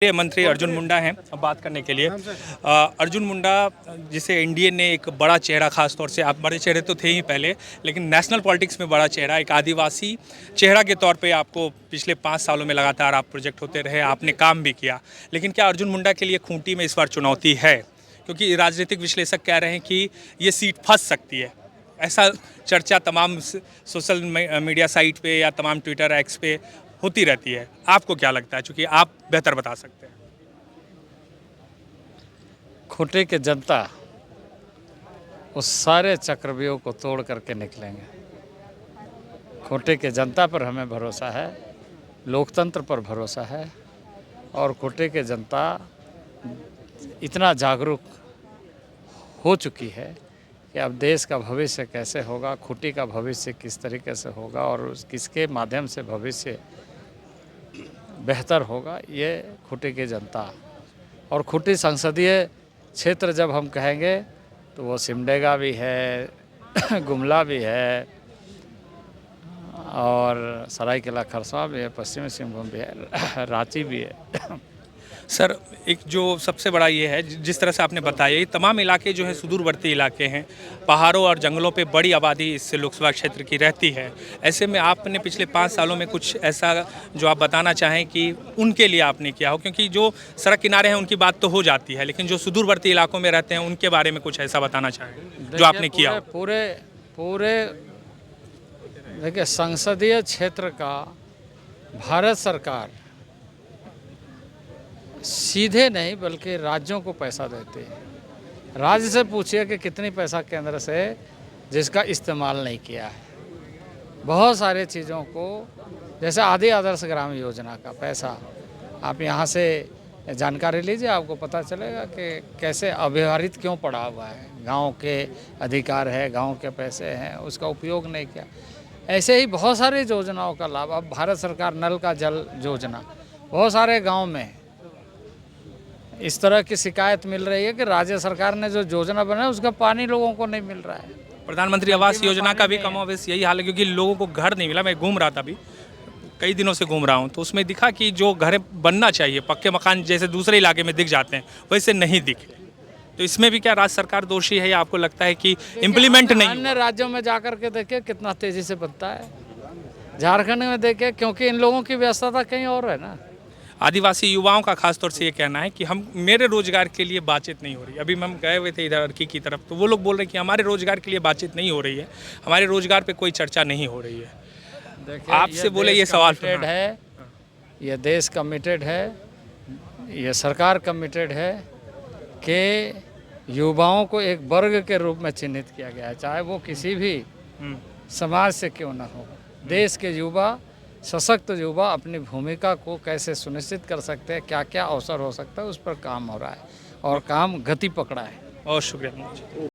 ये मंत्री अर्जुन मुंडा हैं बात करने के लिए। अर्जुन मुंडा जिसे एनडीए ने एक बड़ा चेहरा, खास तौर से आप बड़े चेहरे तो थे ही पहले, लेकिन नेशनल पॉलिटिक्स में बड़ा चेहरा, एक आदिवासी चेहरा के तौर पे आपको पिछले 5 सालों में लगातार आप प्रोजेक्ट होते रहे, आपने काम भी किया। लेकिन क्या अर्जुन मुंडा के लिए खूंटी में इस बार चुनौती है? क्योंकि राजनीतिक विश्लेषक कह रहे हैं कि ये सीट फंस सकती है। ऐसा चर्चा तमाम सोशल मीडिया साइट पे या तमाम ट्विटर एक्स पे होती रहती है। आपको क्या लगता है, चूँकि आप बेहतर बता सकते हैं? खूंटी की जनता उस सारे चक्रव्यूह को तोड़ करके निकलेंगे। खूंटी की जनता पर हमें भरोसा है, लोकतंत्र पर भरोसा है और खूंटी की जनता इतना जागरूक हो चुकी है कि अब देश का भविष्य कैसे होगा, खूंटी का भविष्य किस तरीके से होगा और किसके माध्यम से भविष्य बेहतर होगा, ये खूंटी की जनता। और खूंटी संसदीय क्षेत्र जब हम कहेंगे तो वो सिमडेगा भी है, गुमला भी है और सरायकेला खरसावां भी है, पश्चिमी सिंहभूम भी है, रांची भी है। सर, एक जो सबसे बड़ा ये है, जिस तरह से आपने बताया, ये तमाम इलाके जो है सुदूरवर्ती इलाके हैं, पहाड़ों और जंगलों पे बड़ी आबादी इस लोकसभा क्षेत्र की रहती है। ऐसे में आपने पिछले 5 सालों में कुछ ऐसा जो आप बताना चाहें कि उनके लिए आपने किया हो? क्योंकि जो सड़क किनारे हैं उनकी बात तो हो जाती है, लेकिन जो सुदूरवर्ती इलाकों में रहते हैं उनके बारे में कुछ ऐसा बताना चाहें जो आपने किया हो? पूरे देखिए, संसदीय क्षेत्र का भारत सरकार सीधे नहीं बल्कि राज्यों को पैसा देती है। राज्य से पूछिए कि कितनी पैसा केंद्र से जिसका इस्तेमाल नहीं किया है। बहुत सारे चीज़ों को, जैसे आदि आदर्श ग्राम योजना का पैसा, आप यहाँ से जानकारी लीजिए, आपको पता चलेगा कि कैसे अव्यवहारित क्यों पड़ा हुआ है। गांव के अधिकार है, गांव के पैसे हैं, उसका उपयोग नहीं किया। ऐसे ही बहुत सारी योजनाओं का लाभ, अब भारत सरकार नल का जल योजना, बहुत सारे गाँव में इस तरह की शिकायत मिल रही है कि राज्य सरकार ने जो योजना बनाया उसका पानी लोगों को नहीं मिल रहा है। प्रधानमंत्री आवास योजना का भी कमोबेश यही हाल है, क्योंकि लोगों को घर नहीं मिला। मैं घूम रहा था, अभी कई दिनों से घूम रहा हूँ, तो उसमें दिखा कि जो घर बनना चाहिए, पक्के मकान जैसे दूसरे इलाके में दिख जाते हैं, वैसे नहीं दिखे। तो इसमें भी क्या राज्य सरकार दोषी है या आपको लगता है कि इम्प्लीमेंट नहीं? अन्य राज्यों में जाकर के देखिए कितना तेजी से बनता है। झारखंड में देखिए, क्योंकि इन लोगों की व्यस्तता कहीं और है ना। आदिवासी युवाओं का खास तौर से ये कहना है कि मेरे रोजगार के लिए बातचीत नहीं हो रही। अभी हम गए हुए थे इधर अर्की की तरफ, तो वो लोग बोल रहे हैं कि हमारे रोजगार के लिए बातचीत नहीं हो रही है, हमारे रोजगार पे कोई चर्चा नहीं हो रही है। आपसे बोले ये सवाल है, ये देश कमिटेड है, ये सरकार कमिटेड है कि युवाओं को एक वर्ग के रूप में चिन्हित किया गया है, चाहे वो किसी भी समाज से क्यों ना हो। देश के युवा, सशक्त युवा अपनी भूमिका को कैसे सुनिश्चित कर सकते हैं, क्या क्या अवसर हो सकता है, उस पर काम हो रहा है और काम गति पकड़ा है। बहुत शुक्रिया।